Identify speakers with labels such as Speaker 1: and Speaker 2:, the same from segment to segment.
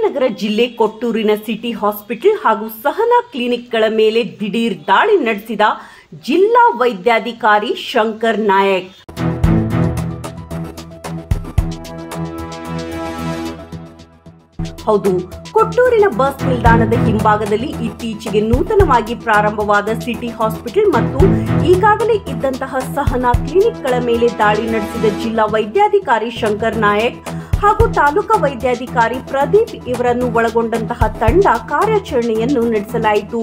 Speaker 1: ವಿಜಯನಗರ ಜಿಲ್ಲೆ ಕೊಟ್ಟೂರಿನ city hospital ಹಾಗೂ ಸಹನಾ ಕ್ಲಿನಿಕ್ಗಳ ಮೇಲೆ ದಿಢೀರ್ ದಾಳಿ ನಡೆಸಿದ ಜಿಲ್ಲಾ ವೈದ್ಯಾಧಿಕಾರಿ ಶಂಕರ್ ನಾಯಕ್. ಹೌದು, ಕೊಟ್ಟೂರಿನ ಬಸ್ ನಿಲ್ದಾಣದ ಹಿಂಭಾಗದಲ್ಲಿ ಇತ್ತೀಚೆಗೆ ನೂತನವಾಗಿ ಪ್ರಾರಂಭವಾದ ಸಿಟಿ ಹಾಸ್ಪಿಟಲ್ ಮತ್ತು ಈಗಾಗಲೇ ಇದ್ದಂತಹ ಸಹನಾ ಕ್ಲಿನಿಕ್ಗಳ ಮೇಲೆ ದಾಳಿ ನಡೆಸಿದ ಜಿಲ್ಲಾ ವೈದ್ಯಾಧಿಕಾರಿ ಶಂಕರ್ ನಾಯಕ್ ಹಾಗೂ ತಾಲೂಕಾ ವೈದ್ಯಾಧಿಕಾರಿ ಪ್ರದೀಪ್ ಇವರನ್ನು ಒಳಗೊಂಡಂತಹ ತಂಡ ಕಾರ್ಯಾಚರಣೆಯನ್ನು ನಡೆಸಲಾಯಿತು.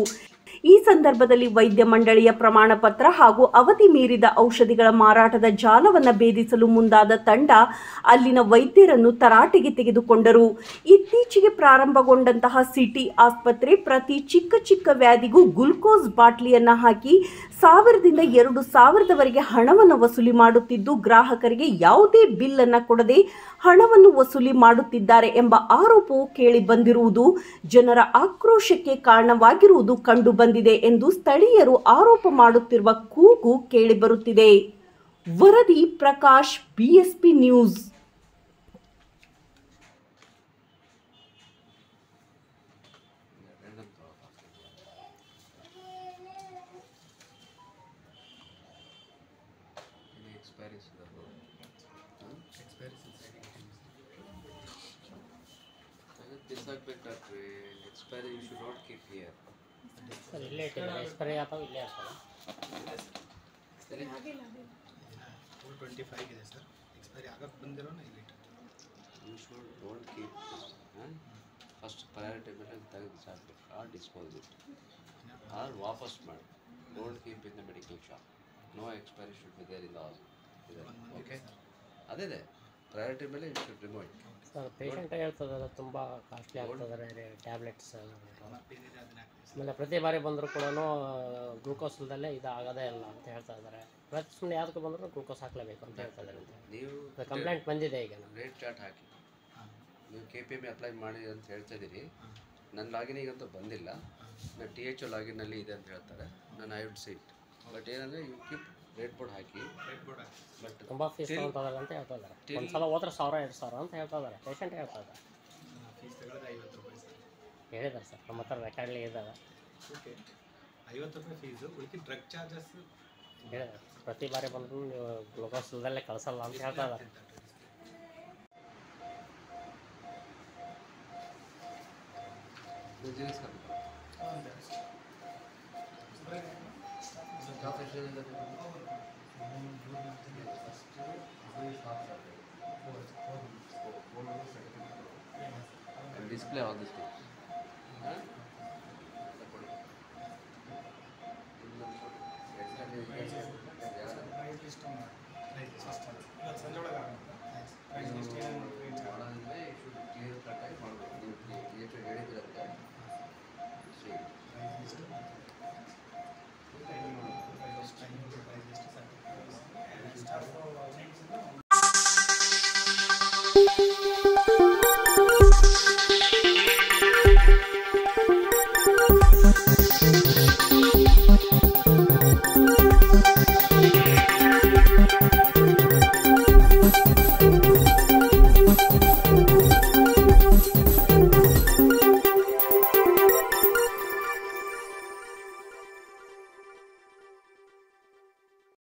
Speaker 1: ಈ ಸಂದರ್ಭದಲ್ಲಿ ವೈದ್ಯ ಮಂಡಳಿಯ ಪ್ರಮಾಣ ಪತ್ರ ಹಾಗೂ ಅವಧಿ ಮೀರಿದ ಔಷಧಿಗಳ ಮಾರಾಟದ ಜಾಲವನ್ನು ಭೇದಿಸಲು ಮುಂದಾದ ತಂಡ ಅಲ್ಲಿನ ವೈದ್ಯರನ್ನು ತರಾಟೆಗೆ ತೆಗೆದುಕೊಂಡರು. ಇತ್ತೀಚೆಗೆ ಪ್ರಾರಂಭಗೊಂಡಂತಹ ಸಿಟಿ ಆಸ್ಪತ್ರೆ ಪ್ರತಿ ಚಿಕ್ಕ ವ್ಯಾಧಿಗೂ ಗ್ಲುಕೋಸ್ ಬಾಟ್ಲಿಯನ್ನು ಹಾಕಿ 1000ದಿಂದ 2000ವರೆಗೆ ಹಣವನ್ನು ವಸೂಲಿ ಮಾಡುತ್ತಿದ್ದು, ಗ್ರಾಹಕರಿಗೆ ಯಾವುದೇ ಬಿಲ್ ಅನ್ನು ಕೊಡದೆ ಹಣವನ್ನು ವಸೂಲಿ ಮಾಡುತ್ತಿದ್ದಾರೆ ಎಂಬ ಆರೋಪವು ಕೇಳಿ ಬಂದಿರುವುದು ಜನರ ಆಕ್ರೋಶಕ್ಕೆ ಕಾರಣವಾಗಿರುವುದು ಕಂಡು ಬಂದಿದೆ ಎಂದು ಸ್ಥಳೀಯರು ಆರೋಪ ಮಾಡುತ್ತಿರುವ ಕೂಗು ಕೇಳಿಬರುತ್ತಿದೆ. ವರದಿ Prakash, BSP news.
Speaker 2: Expiry you should not keep here.
Speaker 3: Sir, इल्ले एक्सपायरी आता है इल्ले आता है.
Speaker 2: सर
Speaker 4: आगे 425 ಇದೆ ಸರ್. ಎಕ್ಸ್ಪೈರಿ ಆಗಕ್ಕೆ ಬಂದಿರೋ ನಾ ಇಲ್ಲಿ.
Speaker 2: You should don't keep this. First priority ಮೇಲೆ ತೆಗೆದು ಸಾಕಬೇಕು. ಆ ಡಿಸ್ಪೋಸ್ ಇಟ್. ಆರ್ ವಾಪಸ್ ಮಾಡಿ. Don't keep in the medical shop. No expiry should be there in the hospital. Okay? ಅದೇ priority ಮೇಲೆ you should remove it.
Speaker 3: Sir, patient ಹೇಳ್ತಿದ್ದಾರೆ ತುಂಬ ಕಾಸ್ಟ್ಲಿ ಆಗ್ತದೆ ಟ್ಯಾಬ್ಲೆಟ್ಸ್. ಆಮೇಲೆ ಪ್ರತಿ ಬಾರಿ ಬಂದರೂ ಕೂಡ ಗ್ಲೂಕೋಸ್ ಇಲ್ಲದಲ್ಲೇ ಇದು ಆಗೋದೇ ಇಲ್ಲ ಅಂತ ಹೇಳ್ತಾ ಇದ್ದಾರೆ. ಪ್ರತಿ ಸುಮ್ಮನೆ ಯಾವುದಕ್ಕೆ ಬಂದರೂ ಗ್ಲೂಕೋಸ್ ಹಾಕಲೇಬೇಕು ಅಂತ ಹೇಳ್ತಾ ಇದ್ದಾರೆ.
Speaker 2: ನೀವು
Speaker 3: ಕಂಪ್ಲೇಂಟ್ ಬಂದಿದೆ ಈಗ.
Speaker 2: ರೇಟ್ ಚಾರ್ಟ್ ಹಾಕಿ ನೀವು KPM ಅಪ್ಲೈ ಮಾಡಿ ಅಂತ ಹೇಳ್ತಾ ಇದ್ದೀರಿ. ನನ್ನ ಲಾಗಿನಿಗಂತೂ ಬಂದಿಲ್ಲ. ನಾನು THO ಲಾಗಿನಲ್ಲಿ ಇದೆ ಅಂತ ಹೇಳ್ತಾರೆ. ನಾನು ಐ ವುಡ್ ಸೀಟ್. ಬಟ್ ಏನಂದರೆ ಯು ಕೀಪ್ ರೇಟ್ ಬೋರ್ಡ್ ಹಾಕಿ. ಬಟ್
Speaker 3: ತುಂಬ ಫೀಸ್ ತೊಗೊತಾರೆ ಅಂತ ಹೇಳ್ತಾ ಇದ್ದಾರೆ. ಒಂದು ಸಲ ಹೋದ್ರೆ 1000-2000 ಅಂತ ಹೇಳ್ತಾ ಇದ್ದಾರೆ. ಪೇಷಂಟ್ ಹೇಳ್ತಾ ಇದ್ದಾರೆ.
Speaker 4: ಫೀಸ್ ತಗೊಳ್ಳೋದು 50 ರೂಪಾಯಿ ಸರ್.
Speaker 3: ಹೇಳಿದ್ದಾರೆ ಸರ್, ನಮ್ಮ ಹತ್ರ ರೆಕಾರ್ಡ್ಲಿ ಇದ್ದಾವೆ.
Speaker 4: ಓಕೆ, 50 ರೂಪಾಯಿ ಫೀಸು. ಉಳಿದ ಡ್ರಗ್ ಚಾರ್ಜಸ್
Speaker 3: ಹೇಳಿದ್ದಾರೆ. ಪ್ರತಿ ಬಾರಿ ಬಂದರೂ ನೀವು ಗ್ಲೂಕೋಸ್ ಇಲ್ಲದಲ್ಲೇ ಕಳಿಸಲ್ಲ ಅಂತ ಹೇಳ್ತಾ ಇದ್ದಾರೆ.
Speaker 2: display all this thing.